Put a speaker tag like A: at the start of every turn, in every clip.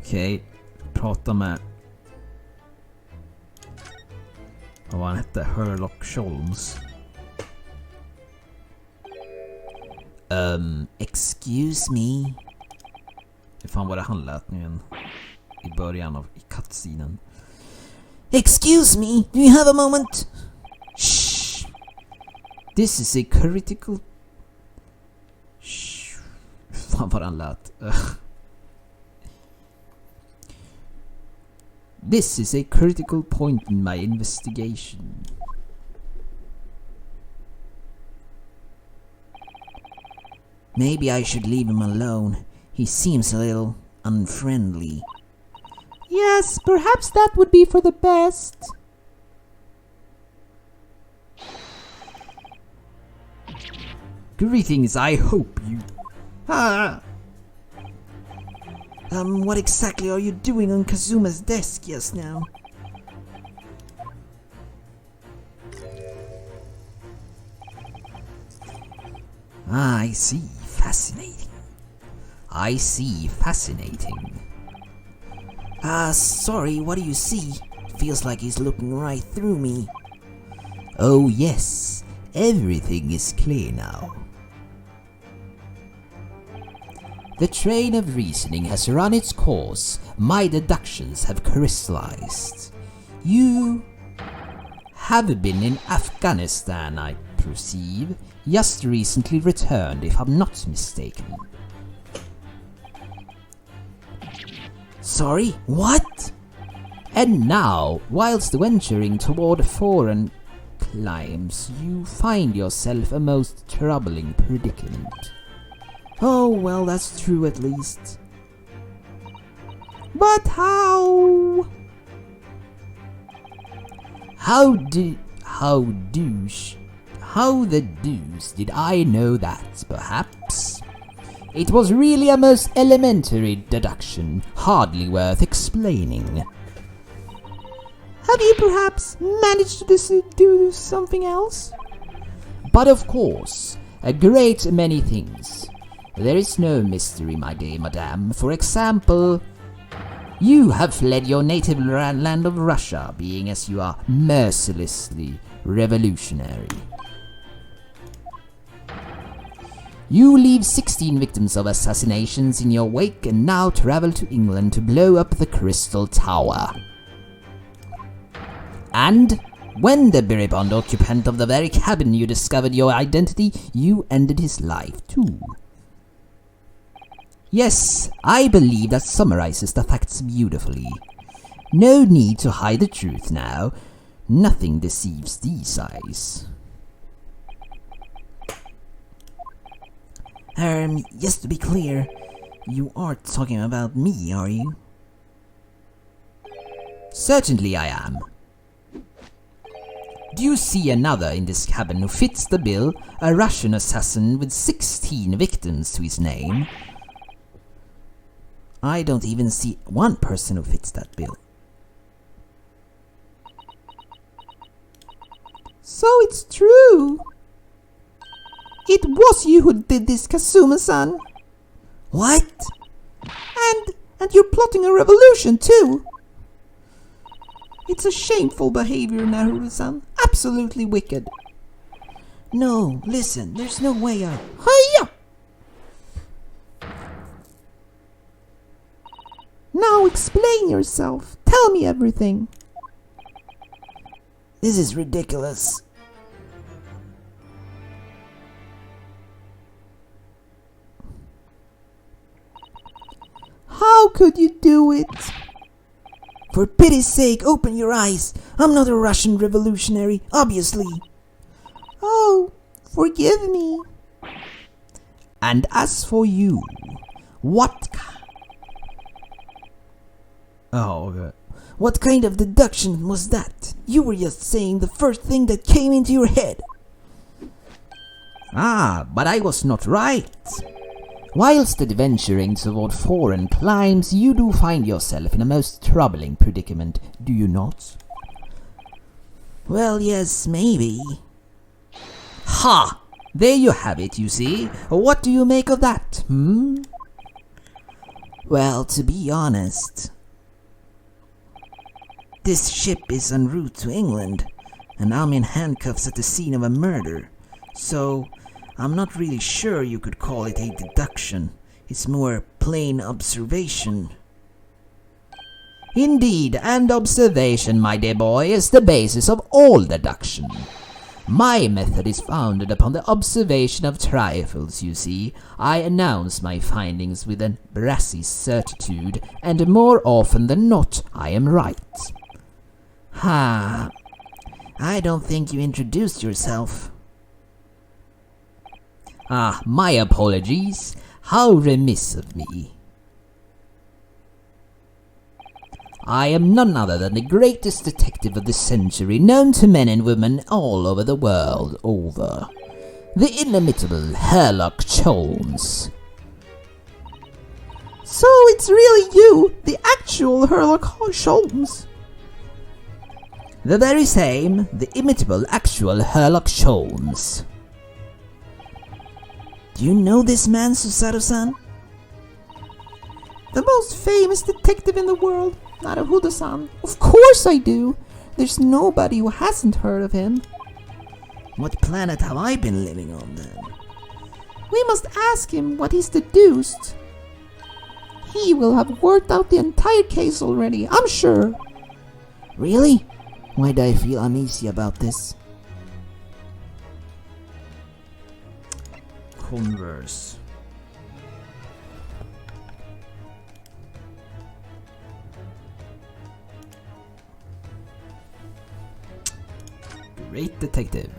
A: Okej, prata med... Vad var han hette? HOLMES. Excuse me. Hur fan var det han lät nu igen? I början av cutscenen. Excuse me, do you have a moment? Shh. This is a critical... Shh. Fan vad han lät. This is a critical point in my investigation. Maybe I should leave him alone. He seems a little unfriendly. Yes, perhaps that would be for the best. Greetings, I hope you... what exactly are you doing on Kazuma's desk just now? I see. Fascinating. I see. Fascinating. Sorry, what do you see? Feels like he's looking right through me. Oh yes, everything is clear now. The train of reasoning has run its course. My deductions have crystallized. You have been in Afghanistan, I perceive. Just recently returned, if I'm not mistaken. Sorry, what? And now, whilst venturing toward foreign climes, you find yourself a most troubling predicament. Oh, well, that's true at least. But how? How the deuce did I know that, perhaps? It was really a most elementary deduction, hardly worth explaining. Have you perhaps managed to do something else? But of course, a great many things. There is no mystery, my dear madame. For example, you have fled your native land of Russia, being as you are mercilessly revolutionary. You leave 16 victims of assassinations in your wake and now travel to England to blow up the Crystal Tower. And when the buribond occupant of the very cabin you discovered your identity, you ended his life too. Yes, I believe that summarizes the facts beautifully. No need to hide the truth now. Nothing deceives these eyes. Just to be clear, you aren't talking about me, are you? Certainly I am. Do you see another in this cabin who fits the bill? A Russian assassin with 16 victims to his name? I don't even see one person who fits that bill. So it's true. It was you who did this, Kazuma-san. What? And you're plotting a revolution too. It's a shameful behavior, Naruto-san. Absolutely wicked. No, listen, there's no way I... Hiya! Now explain yourself. Tell me everything. This is ridiculous. How could you do it? For pity's sake, open your eyes. I'm not a Russian revolutionary, obviously. Oh, forgive me. And as for you, what... Oh, okay. What kind of deduction was that? You were just saying the first thing that came into your head. Ah, but I was not right. Whilst adventuring toward foreign climes, you do find yourself in a most troubling predicament, do you not? Well, yes, maybe. Ha! There you have it, you see. What do you make of that,
B: Well, to be honest, this ship is en route to England, and I'm in handcuffs at the scene of a murder, so I'm not really sure you could call it a deduction. It's more plain observation.
A: Indeed, and observation, my dear boy, is the basis of all deduction. My method is founded upon the observation of trifles, you see. I announce my findings with a brassy certitude, and more often than not, I am right.
B: Ha! I don't think you introduced yourself.
A: Ah, my apologies. How remiss of me. I am none other than the greatest detective of the century, known to men and women all over the world over. The inimitable Sherlock Holmes.
C: So it's really you, the actual Sherlock Holmes?
A: The very same, the imitable actual Sherlock Holmes.
B: Do you know this man, Susaru-san?
C: The most famous detective in the world, Naruhodo-san. Of course I do. There's nobody who hasn't heard of him.
B: What planet have I been living on then?
C: We must ask him what he's deduced. He will have worked out the entire case already, I'm sure.
B: Really? Why do I feel uneasy about this? Converse.
A: Great detective.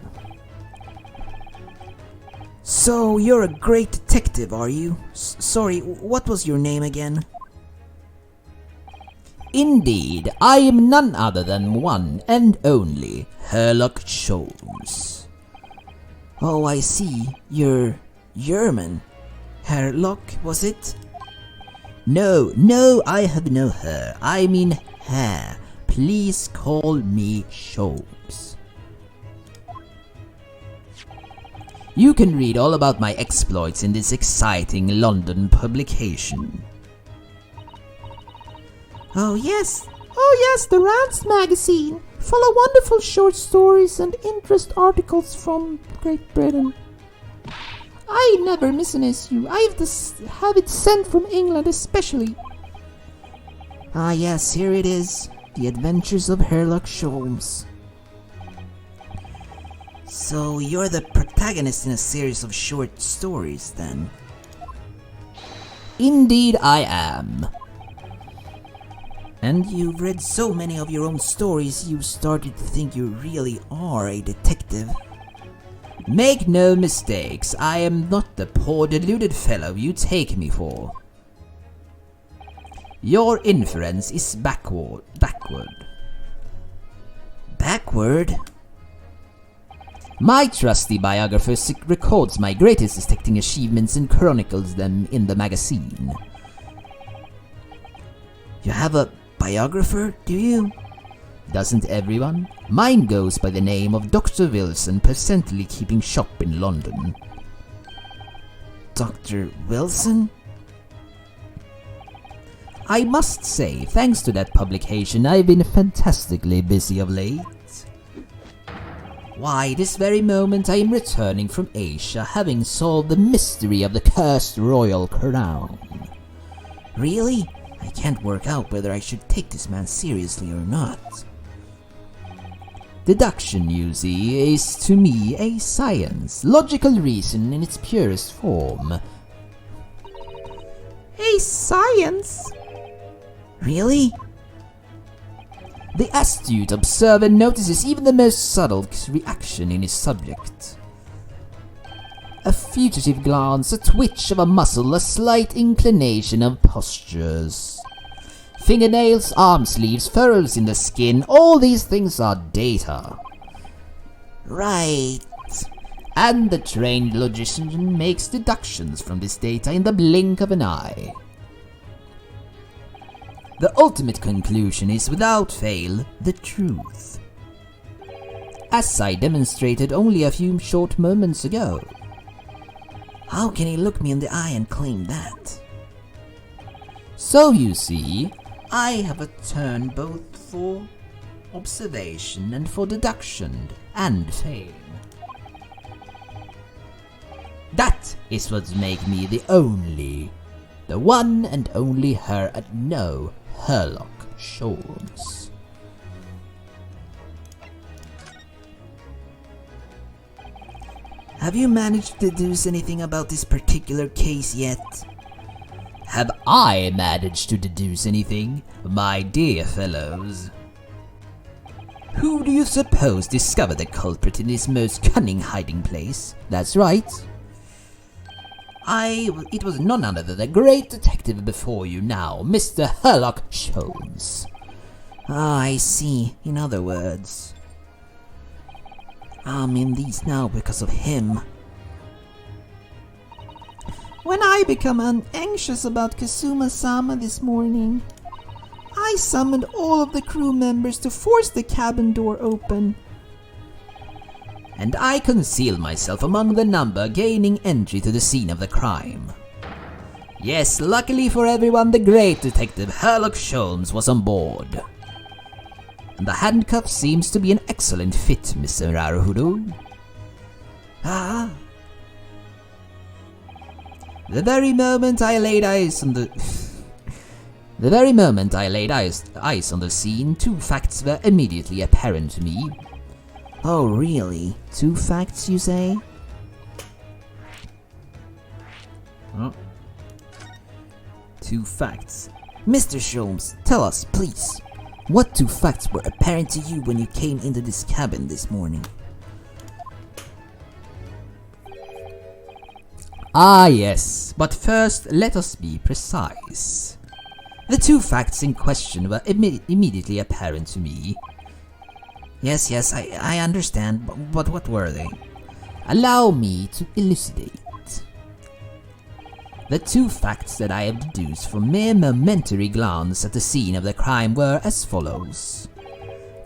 B: So, you're a great detective, are you? Sorry, what was your name again?
A: Indeed, I am none other than one and only Sherlock Holmes.
B: Oh, I see. You're German. Sherlock, was it?
A: No, I have no her. I mean hair. Please call me Holmes. You can read all about my exploits in this exciting London publication.
C: Oh yes, the Rants magazine, full of wonderful short stories and interest articles from Great Britain. I never miss an issue. I have it sent from England especially.
B: Ah yes, here it is. The Adventures of Sherlock Holmes. So you're the protagonist in a series of short stories then?
A: Indeed I am.
B: And you've read so many of your own stories you started to think you really are a detective.
A: Make no mistakes, I am not the poor deluded fellow you take me for. Your inference is backward.
B: Backward?
A: My trusty biographer records my greatest detecting achievements and chronicles them in the magazine.
B: You have a biographer, do you?
A: Doesn't everyone? Mine goes by the name of Dr. Wilson, presently keeping shop in London.
B: Dr. Wilson?
A: I must say, thanks to that publication, I've been fantastically busy of late. Why, this very moment I am returning from Asia, having solved the mystery of the cursed royal crown.
B: Really? I can't work out whether I should take this man seriously or not.
A: Deduction, you see, is to me a science, logical reason in its purest form.
C: A science?
B: Really?
A: The astute observer notices even the most subtle reaction in his subject. A fugitive glance, a twitch of a muscle, a slight inclination of postures. Fingernails, arm sleeves, furrows in the skin, all these things are data.
B: Right.
A: And the trained logician makes deductions from this data in the blink of an eye. The ultimate conclusion is, without fail, the truth. As I demonstrated only a few short moments ago.
B: How can he look me in the eye and claim that?
A: So you see, I have a turn both for observation and for deduction and fame. That is what makes me the one and only her at know Sherlock-Holmes.
B: Have you managed to deduce anything about this particular case yet?
A: Have I managed to deduce anything, my dear fellows? Who do you suppose discovered the culprit in his most cunning hiding place? That's right. It was none other than the great detective before you now, Mr. Sherlock-Holmes.
B: Ah, I see. In other words, I'm in these now because of him.
C: When I become anxious about Kazuma-sama this morning, I summoned all of the crew members to force the cabin door open.
A: And I concealed myself among the number gaining entry to the scene of the crime. Yes, luckily for everyone, the great detective Sherlock-Holmes was on board. And the handcuff seems to be an excellent fit, Mr. Naruhodo.
B: Ah.
A: The very moment I laid eyes on the scene, two facts were immediately apparent to me.
B: Oh, really? 2 facts, you say?
A: Huh?
B: 2 facts. Mr. Sholmes, tell us, please. What 2 facts were apparent to you when you came into this cabin this morning?
A: Ah, yes, but first let us be precise. The 2 facts in question were immediately apparent to me.
B: Yes, I understand, but what were they?
A: Allow me to elucidate. The 2 facts that I have deduced from mere momentary glance at the scene of the crime were as follows.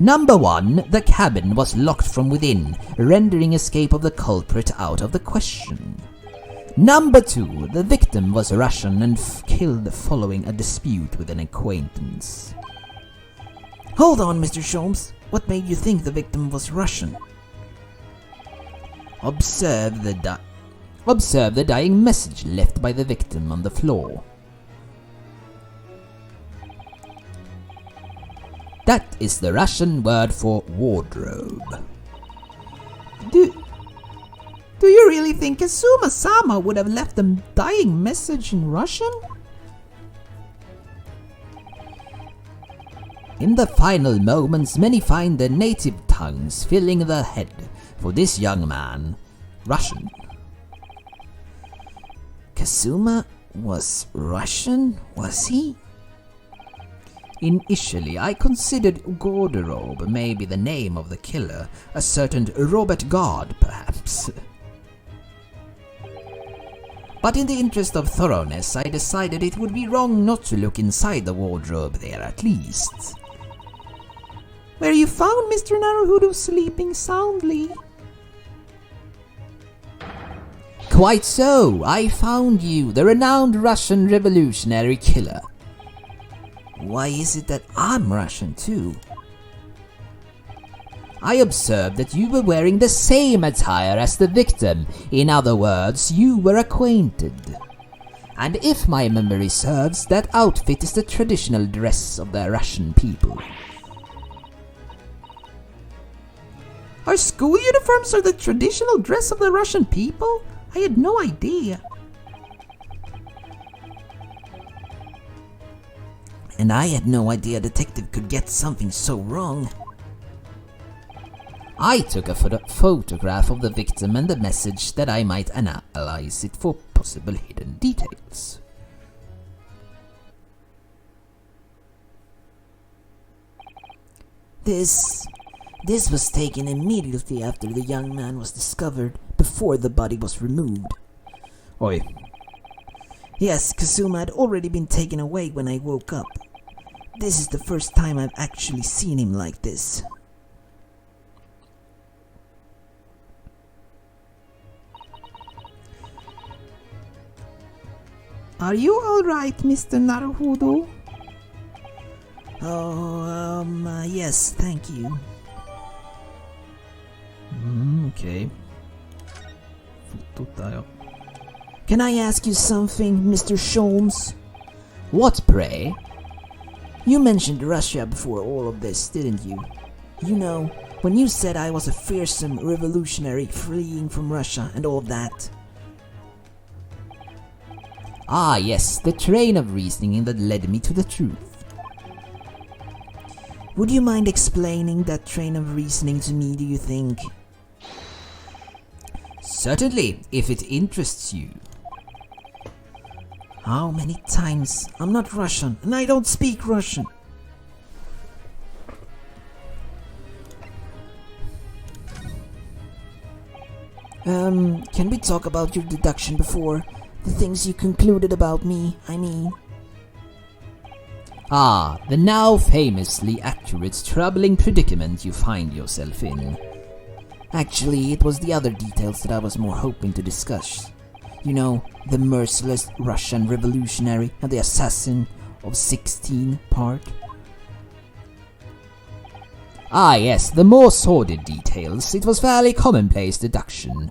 A: Number 1, the cabin was locked from within, rendering escape of the culprit out of the question. Number 2, the victim was Russian and killed following a dispute with an acquaintance.
B: Hold on, Mr. Sholmes. What made you think the victim was Russian?
A: Observe the dying message left by the victim on the floor. That is the Russian word for wardrobe.
C: Do you really think Kazuma-sama would have left a dying message in Russian?
A: In the final moments, many find their native tongues filling their head. For this young man, Russian.
B: Kazuma was Russian, was he?
A: Initially, I considered Gorderob may be the name of the killer, a certain Robert Gard, perhaps. But in the interest of thoroughness, I decided it would be wrong not to look inside the wardrobe there at least.
C: Where you found Mr. Naruhodo sleeping soundly.
A: Quite so, I found you, the renowned Russian revolutionary killer.
B: Why is it that I'm Russian too?
A: I observed that you were wearing the same attire as the victim. In other words, you were acquainted. And if my memory serves, that outfit is the traditional dress of the Russian people.
C: Our school uniforms are the traditional dress of the Russian people? I had no idea.
B: And I had no idea a detective could get something so wrong.
A: I took a photograph of the victim and the message that I might analyze it for possible hidden details.
B: This was taken immediately after the young man was discovered, before the body was removed.
A: Oi.
B: Yes, Kazuma had already been taken away when I woke up. This is the first time I've actually seen him like this.
C: Are you alright, Mr. Naruhodo?
B: Oh, yes, thank you.
A: Okej. Fotot där, ja.
B: Can I ask you something, Mr. Holmes?
A: What, pray?
B: You mentioned Russia before all of this, didn't you? You know, when you said I was a fearsome revolutionary fleeing from Russia and all of that.
A: Ah, yes, the train of reasoning that led me to the truth.
B: Would you mind explaining that train of reasoning to me, do you think?
A: Certainly, if it interests you.
B: How many times? I'm not Russian, and I don't speak Russian. Can we talk about your deduction before? The things you concluded about me, I mean.
A: Ah, the now famously accurate, troubling predicament you find yourself in.
B: Actually, it was the other details that I was more hoping to discuss. You know, the merciless Russian revolutionary and the assassin of 16 part.
A: Ah, yes, the more sordid details. It was fairly commonplace deduction.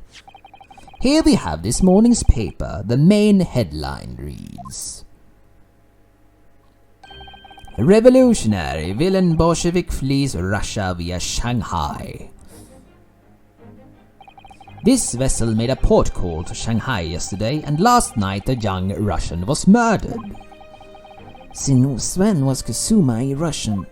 A: Here we have this morning's paper. The main headline reads: Revolutionary villain Bolshevik flees Russia via Shanghai. This vessel made a port call to Shanghai yesterday, and last night a young Russian was murdered.
B: Since when was Kasuma a Russian?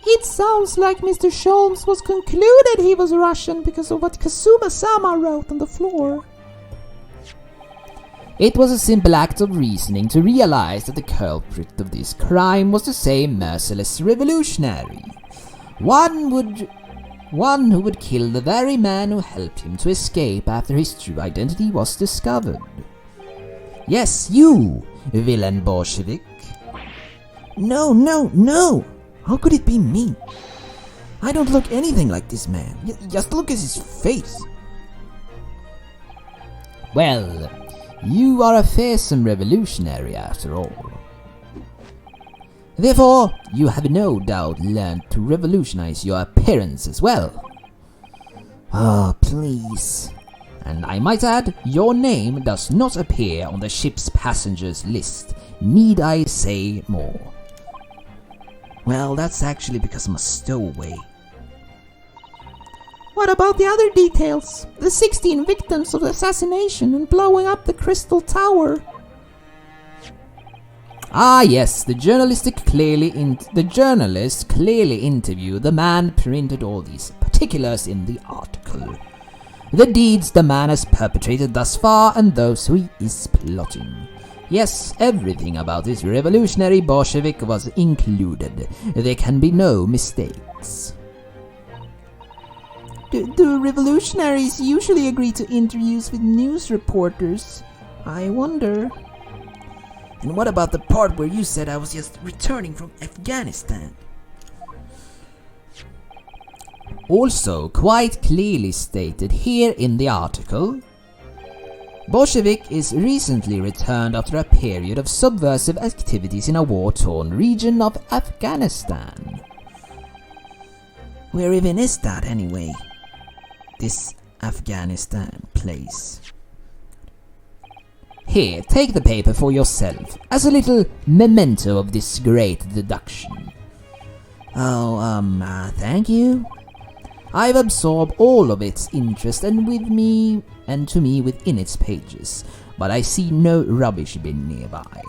C: It sounds like Mr. Holmes was concluded he was Russian because of what Kazuma-sama wrote on the floor.
A: It was a simple act of reasoning to realize that the culprit of this crime was the same merciless revolutionary. One who would kill the very man who helped him to escape after his true identity was discovered. Yes, you, villain Bolshevik.
B: No! How could it be me? I don't look anything like this man. Just look at his face.
A: Well, you are a fearsome revolutionary after all. Therefore, you have no doubt learned to revolutionize your appearance as well.
B: Oh, please.
A: And I might add, your name does not appear on the ship's passengers list. Need I say more?
B: Well, that's actually because I'm a stowaway.
C: What about the other details? The 16 victims of the assassination and blowing up the Crystal Tower.
A: Ah yes, the journalist clearly interviewed the man printed all these particulars in the article. The deeds the man has perpetrated thus far and those who he is plotting. Yes, everything about this revolutionary Bolshevik was included. There can be no mistakes.
C: Do revolutionaries usually agree to interviews with news reporters? I wonder.
B: And what about the part where you said I was just returning from Afghanistan?
A: Also, quite clearly stated here in the article, Bolshevik is recently returned after a period of subversive activities in a war-torn region of Afghanistan.
B: Where even is that anyway? This Afghanistan place.
A: Here, take the paper for yourself, as a little memento of this great deduction.
B: Oh, thank you.
A: I've absorbed all of its interest to me within its pages, but I see no rubbish bin nearby.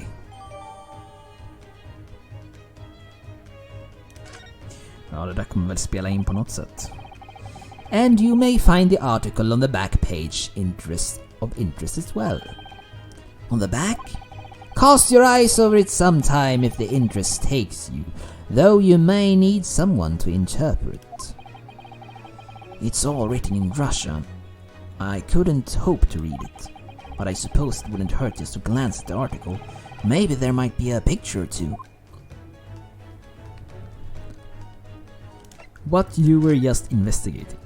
D: Ja, det där kommer väl spela in på något sätt.
A: And you may find the article on the back page of interest as well.
B: On the back?
A: Cast your eyes over it sometime if the interest takes you, though you may need someone to interpret.
B: It's all written in Russian. I couldn't hope to read it, but I suppose it wouldn't hurt just to glance at the article. Maybe there might be a picture or two.
D: What you were just investigating.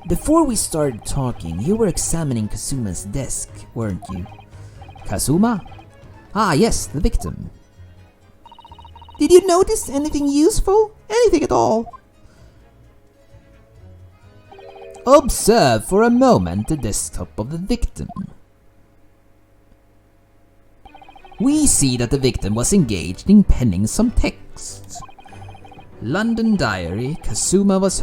B: Before we started talking, you were examining Kasuma's desk, weren't you?
A: Kazuma? Ah, yes, the victim.
C: Did you notice anything useful? Anything at all?
A: Observe for a moment the desktop of the victim. We see that the victim was engaged in penning some text. London Diary, Kazuma was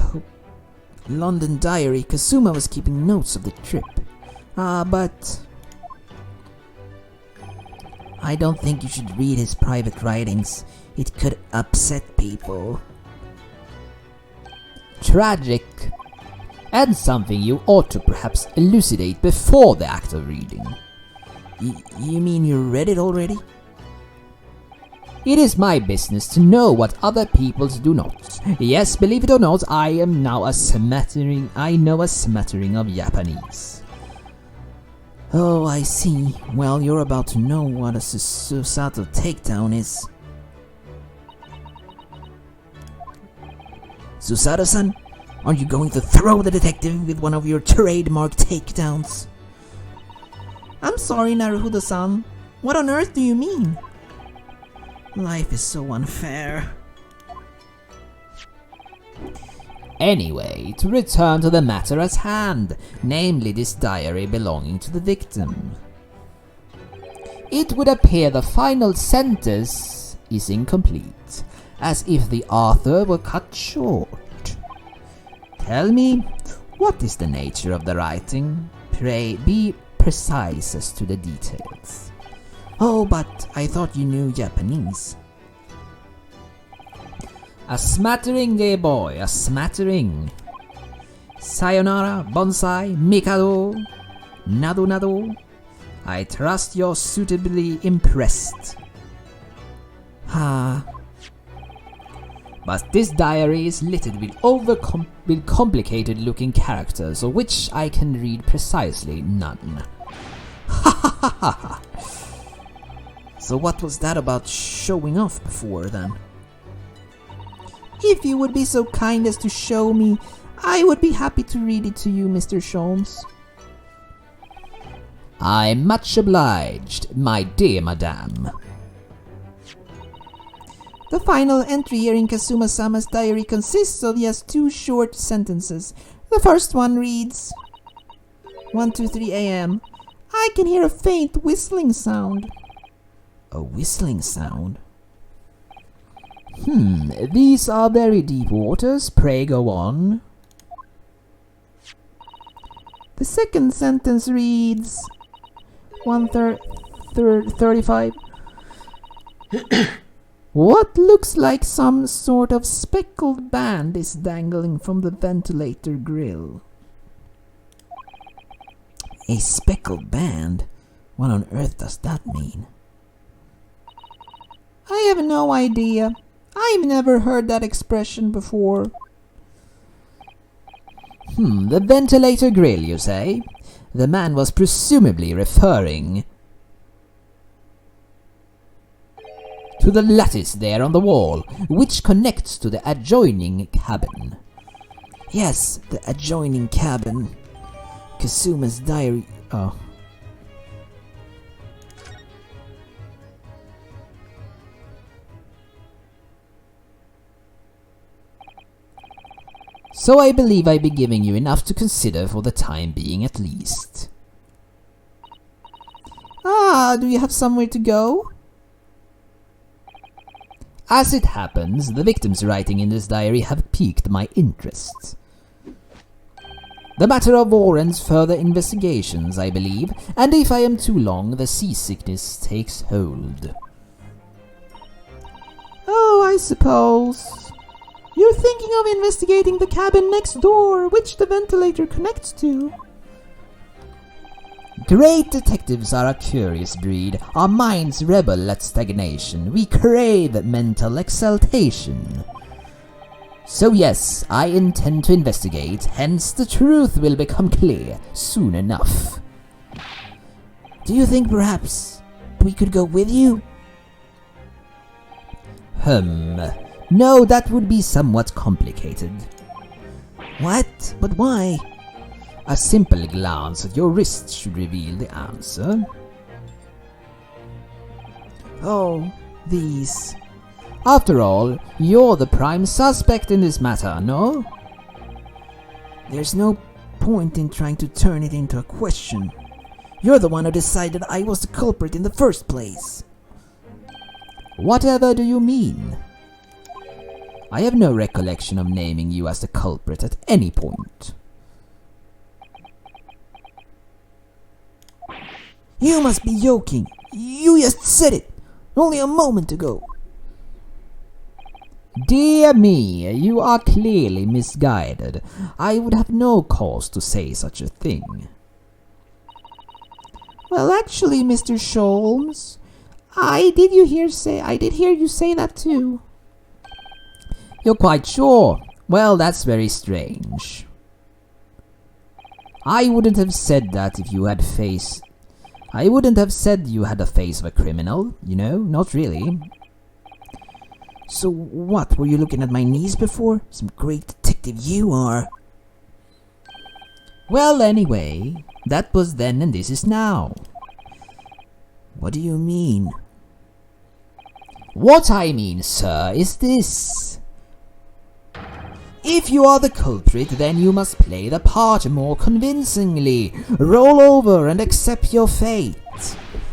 A: keeping notes of the trip. But
B: I don't think you should read his private writings. It could upset people.
A: Tragic. And something you ought to perhaps elucidate before the act of reading.
B: You mean you read it already?
A: It is my business to know what other peoples do not. Yes, believe it or not, I know a smattering of Japanese.
B: Oh, I see. Well, you're about to know what a Susato takedown is. Susato-san, are you going to throw the detective with one of your trademark takedowns?
C: I'm sorry, Naruhodo-san. What on earth do you mean?
B: Life is so unfair.
A: Anyway, to return to the matter at hand, namely this diary belonging to the victim. It would appear the final sentence is incomplete, as if the author were cut short. Tell me, what is the nature of the writing? Pray be precise as to the details.
B: Oh, but I thought you knew Japanese.
A: A smattering, dear boy, a smattering. Sayonara, bonsai, mikado, nado nado. I trust you're suitably impressed. But this diary is littered with complicated looking characters, of which I can read precisely none. Ha ha ha ha ha.
B: So what was that about showing off before then?
C: If you would be so kind as to show me, I would be happy to read it to you, Mr. Sholmes.
A: I'm much obliged, my dear madame.
C: The final entry here in Kazuma-sama's diary consists of just 2 short sentences. The first one reads, 1:23 a.m. I can hear a faint whistling sound.
B: A whistling sound?
A: These are very deep waters. Pray go on.
C: The second sentence reads, 1:35. What looks like some sort of speckled band is dangling from the ventilator grill.
B: A speckled band? What on earth does that mean?
C: I have no idea. I've never heard that expression before.
A: The ventilator grill, you say? The man was presumably referring to the lattice there on the wall, which connects to the adjoining cabin.
B: Yes, the adjoining cabin. Kazuma's diary. Oh.
A: So I believe I be giving you enough to consider for the time being at least.
C: Do you have somewhere to go?
A: As it happens, the victim's writing in this diary have piqued my interest. The matter of warrants further investigations, I believe, and if I am too long, the seasickness takes hold.
C: Oh, I suppose. You're thinking of investigating the cabin next door, which the ventilator connects to.
A: Great detectives are a curious breed. Our minds rebel at stagnation. We crave mental exaltation. So yes, I intend to investigate, hence the truth will become clear soon enough.
B: Do you think perhaps we could go with you?
A: No, that would be somewhat complicated.
B: What? But why?
A: A simple glance at your wrist should reveal the answer.
B: Oh, these.
A: After all, you're the prime suspect in this matter, no?
B: There's no point in trying to turn it into a question. You're the one who decided I was the culprit in the first place.
A: Whatever do you mean? I have no recollection of naming you as the culprit at any point.
B: You must be joking. You just said it only a moment ago.
A: Dear me, you are clearly misguided. I would have no cause to say such a thing.
C: Well, actually, Mr. Holmes, I did hear you say that too.
A: You're quite sure? Well, that's very strange. I wouldn't have said that if you had I wouldn't have said you had the face of a criminal, you know, not really.
B: So what, were you looking at my knees before? Some great detective you are.
A: Well, anyway, that was then and this is now.
B: What do you mean?
A: What I mean, sir, is this. If you are the culprit, then you must play the part more convincingly. Roll over and accept your fate.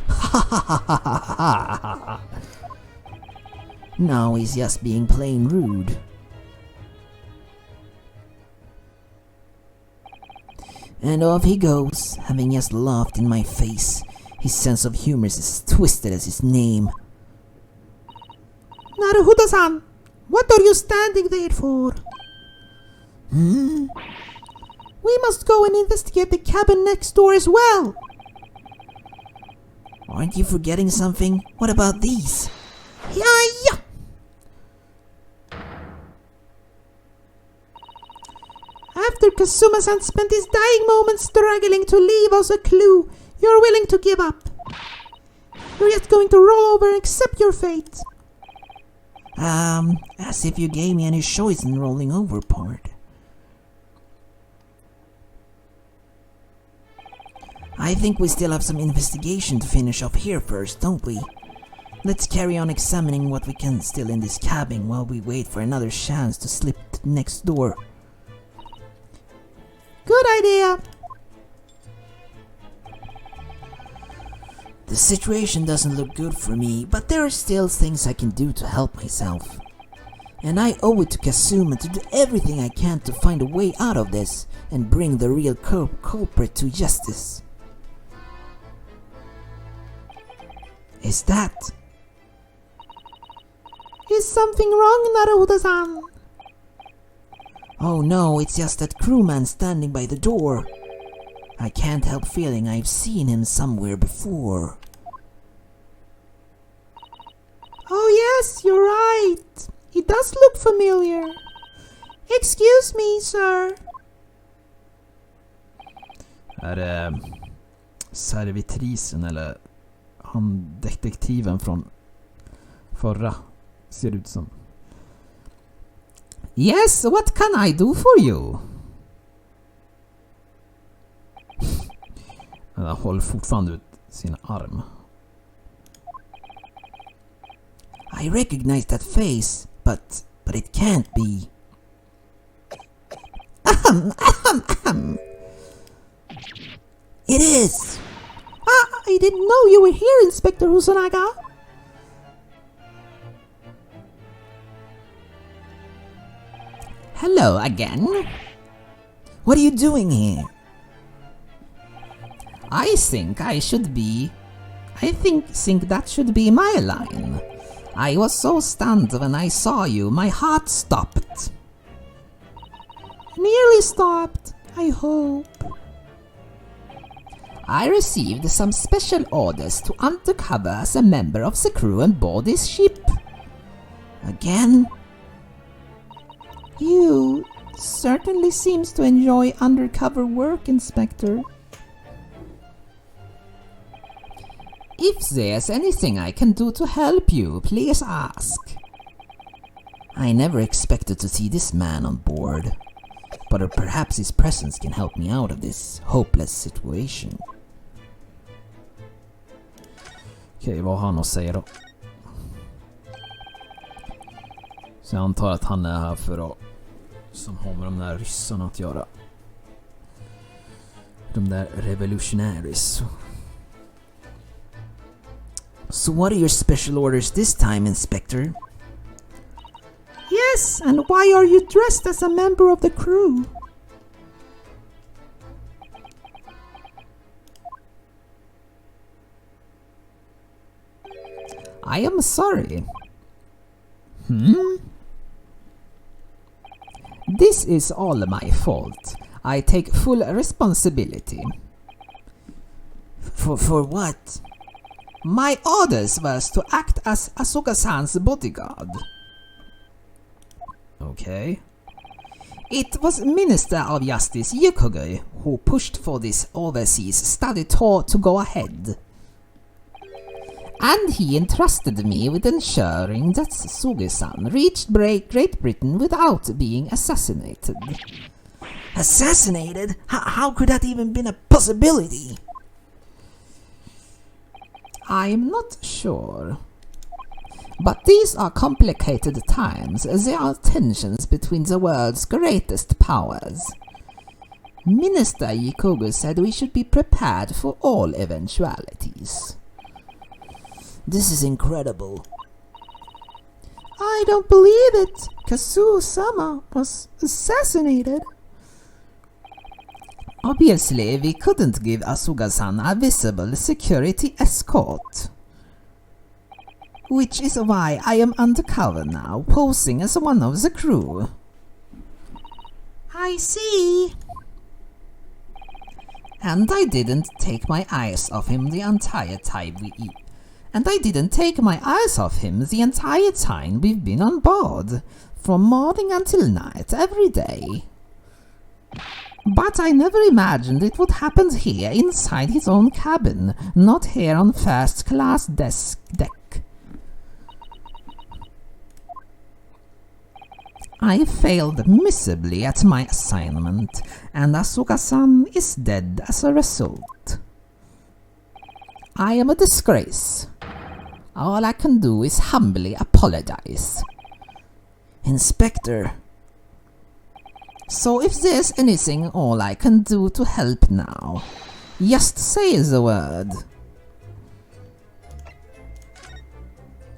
A: Ha ha ha ha ha ha.
B: Now he's just being plain rude. And off he goes, having just laughed in my face. His sense of humor is as twisted as his name.
C: Naruhodo-san, what are you standing there for? We must go and investigate the cabin next door as well.
B: Aren't you forgetting something? What about these?
C: Yeah. After Kazuma-san spent his dying moments struggling to leave us a clue, you're willing to give up. You're just going to roll over and accept your fate.
B: As if you gave me any choice in rolling over part. I think we still have some investigation to finish off here first, don't we? Let's carry on examining what we can still in this cabin while we wait for another chance to slip next door.
C: Good idea.
B: The situation doesn't look good for me, but there are still things I can do to help myself. And I owe it to Kazuma to do everything I can to find a way out of this and bring the real culprit to justice. Is that?
C: Is something wrong, Naruhodo-san?
B: Oh no, it's just that crewman standing by the door. I can't help feeling I've seen him somewhere before.
C: Oh yes, you're right. He does look familiar. Excuse me, sir.
D: Är det servitrisen eller han detektiven från förra ser ut som?
A: Yes, what can I do for you?
D: Han håller fortfarande ut sin arm.
B: I recognize that face, but it can't be. It is!
C: I didn't know you were here, Inspector Kusunaga.
A: Hello again.
B: What are you doing here?
A: I think that should be my line. I was so stunned when I saw you, my heart stopped.
C: Nearly stopped, I hope.
A: I received some special orders to undercover as a member of the crew on board this ship.
B: Again?
C: You certainly seems to enjoy undercover work, Inspector.
A: If there's anything I can do to help you, please ask.
B: I never expected to see this man on board, but perhaps his presence can help me out of this hopeless situation.
D: Okej, vad har han att säga då? Så jag antar att han är här för att, som har med de där ryssarna att göra. De där revolutionaries.
B: So what are your special orders this time, Inspector?
C: Yes, and why are you dressed as a member of the crew?
A: I am sorry. This is all my fault. I take full responsibility.
B: For what?
A: My orders was to act as Asuka-san's bodyguard.
D: Okej.
A: It was Minister of Justice Yukogui who pushed for this overseas study tour to go ahead. And he entrusted me with ensuring that Sugi-san reached Great Britain without being assassinated.
B: Assassinated? How could that even been a possibility?
A: I'm not sure. But these are complicated times. There are tensions between the world's greatest powers. Minister Yikogu said we should be prepared for all eventualities.
B: This is incredible.
C: I don't believe it. Kazuo-sama was assassinated.
A: Obviously, we couldn't give Asuga-san a visible security escort. Which is why I am undercover now, posing as one of the crew.
C: I see.
A: And I didn't take my eyes off him the entire time we've been on board, from morning until night, every day. But I never imagined it would happen here inside his own cabin, not here on first-class deck. I failed miserably at my assignment, and Asuka-san is dead as a result. I am a disgrace. All I can do is humbly apologize.
B: Inspector.
A: So if there's anything all I can do to help now, just say the word.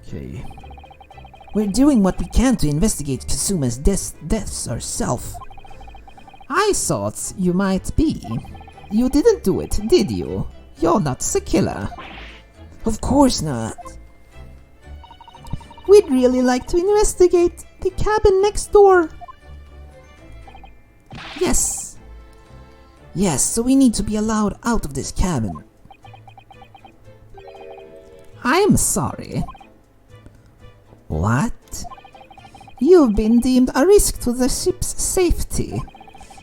D: Okej.
B: We're doing what we can to investigate Kasuma's deaths ourselves.
A: I thought you might be. You didn't do it, did you? You're not the killer.
B: Of course not.
C: We'd really like to investigate the cabin next door.
B: Yes. Yes, so we need to be allowed out of this cabin.
A: I'm sorry.
B: What?
A: You've been deemed a risk to the ship's safety.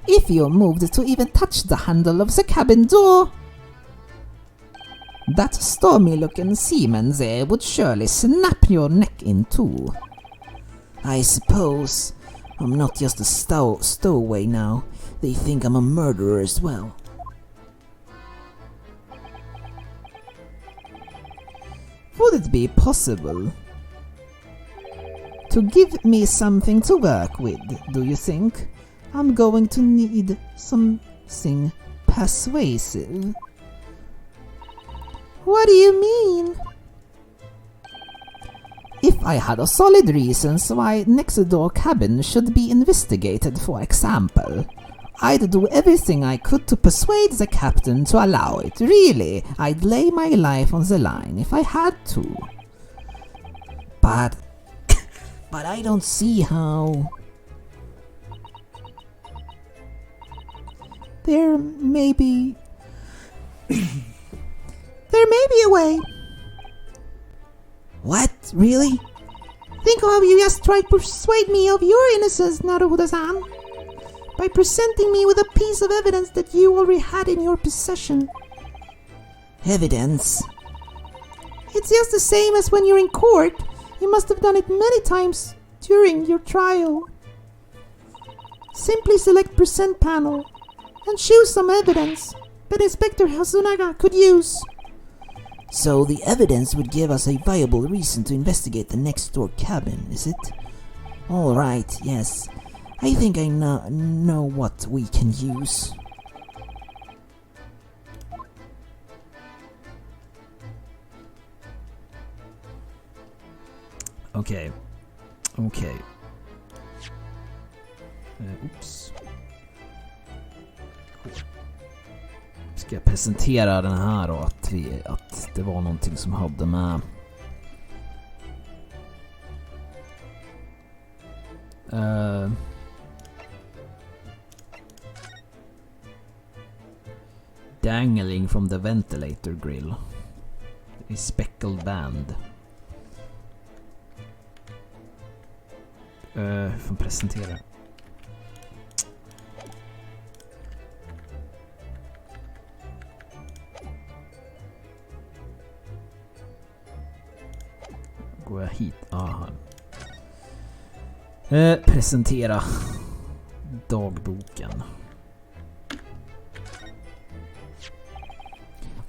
A: If you moved to even touch the handle of the cabin door, that stormy-looking seaman there would surely snap your neck in two.
B: I suppose. I'm not just a stowaway now. They think I'm a murderer as well.
A: Would it be possible to give me something to work with, do you think? I'm going to need something persuasive.
C: What do you mean?
A: If I had a solid reasons why next door cabin should be investigated, for example, I'd do everything I could to persuade the captain to allow it. Really, I'd lay my life on the line if I had to.
B: But I don't see how.
C: There may be a way.
B: What? Really?
C: Think of how you just tried to persuade me of your innocence, Naruhodo-san, by presenting me with a piece of evidence that you already had in your possession.
B: Evidence?
C: It's just the same as when you're in court. You must have done it many times during your trial. Simply select present panel and choose some evidence that Inspector Hasunaga could use.
B: So the evidence would give us a viable reason to investigate the next door cabin, is it? All right, yes. I think I know what we can use.
D: Okej. Oops. Ska jag presentera den här då, att det var någonting som hade med dangling from the ventilator grill. A speckled band. Hur får man presentera? Går jag hit? Aha. Presentera dagboken.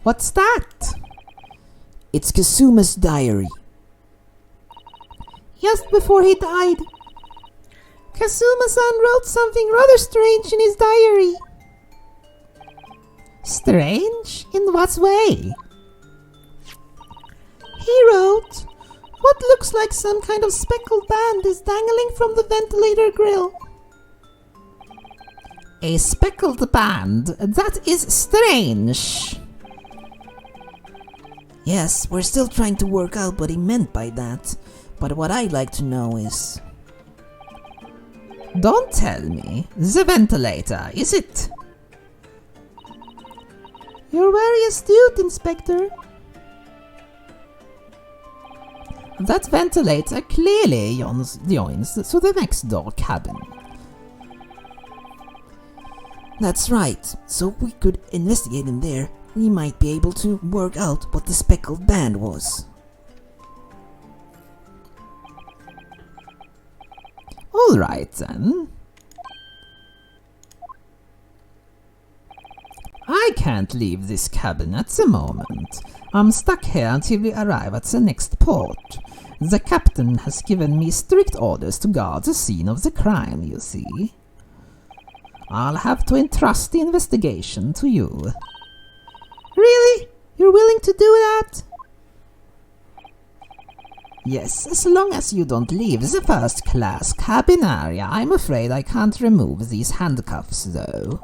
C: What's that?
B: It's Kasuma's diary.
C: Just before he died, Kazuma-san wrote something rather strange in his diary. Strange? In what way? He wrote, "What looks like some kind of speckled band is dangling from the ventilator grill." A speckled band? That is strange.
B: Yes, we're still trying to work out what he meant by that. But what I'd like to know is...
C: Don't tell me. The ventilator, is it? You're very astute, Inspector. That ventilator clearly joins to the next door cabin.
B: That's right. So if we could investigate in there, we might be able to work out what the speckled band was.
C: All right then. I can't leave this cabin at the moment. I'm stuck here until we arrive at the next port. The captain has given me strict orders to guard the scene of the crime, you see. I'll have to entrust the investigation to you. Really? You're willing to do that? Yes, as long as you don't leave the first-class cabin area. I'm afraid I can't remove these handcuffs, though.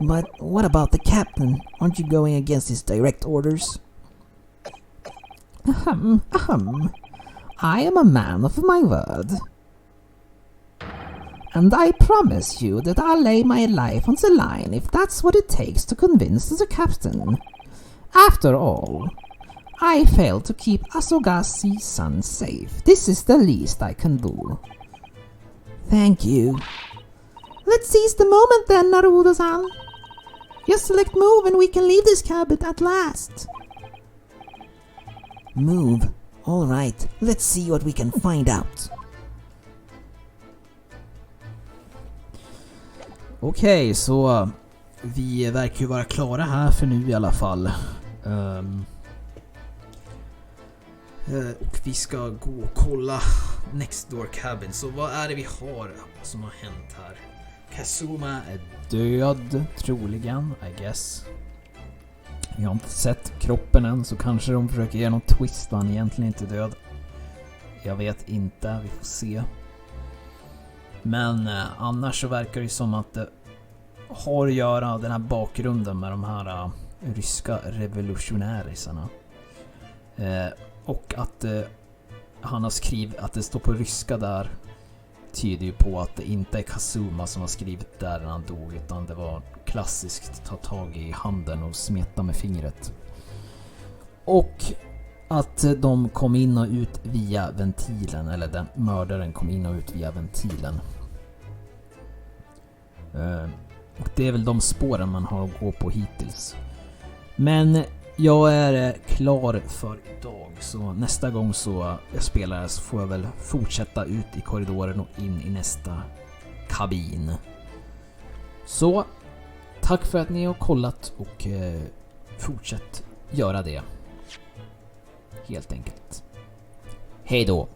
B: But what about the captain? Aren't you going against his direct orders?
C: I am a man of my word. And I promise you that I'll lay my life on the line if that's what it takes to convince the captain. After all, I failed to keep Asogasi-san safe. This is the least I can do.
B: Thank you.
C: Let's seize the moment then, Naruto-san. Just select move and we can leave this cabin at last.
B: Move? Alright, let's see what we can find out.
D: Okej, så vi verkar ju vara klara här för nu i alla fall. Och vi ska gå och kolla Next Door Cabin. Så vad är det vi har som har hänt här? Kazuma är död, troligen, I guess. Jag har inte sett kroppen än, så kanske de försöker göra någon twist och han egentligen inte är död. Jag vet inte, vi får se. Men annars så verkar det som att det har att göra den här bakgrunden med de här ryska revolutionärisarna. Och att han har skrivit att det står på ryska där tyder ju på att det inte är Kazuma som har skrivit där när han dog, utan det var klassiskt ta tag i handen och smeta med fingret. Och att de kom in och ut via ventilen, eller den mördaren kom in och ut via ventilen. Och det är väl de spåren man har att gå på hittills. Men jag är klar för idag, så nästa gång så jag spelar så får jag väl fortsätta ut i korridoren och in i nästa kabin. Så tack för att ni har kollat och fortsätt göra det. Helt enkelt. Hej då!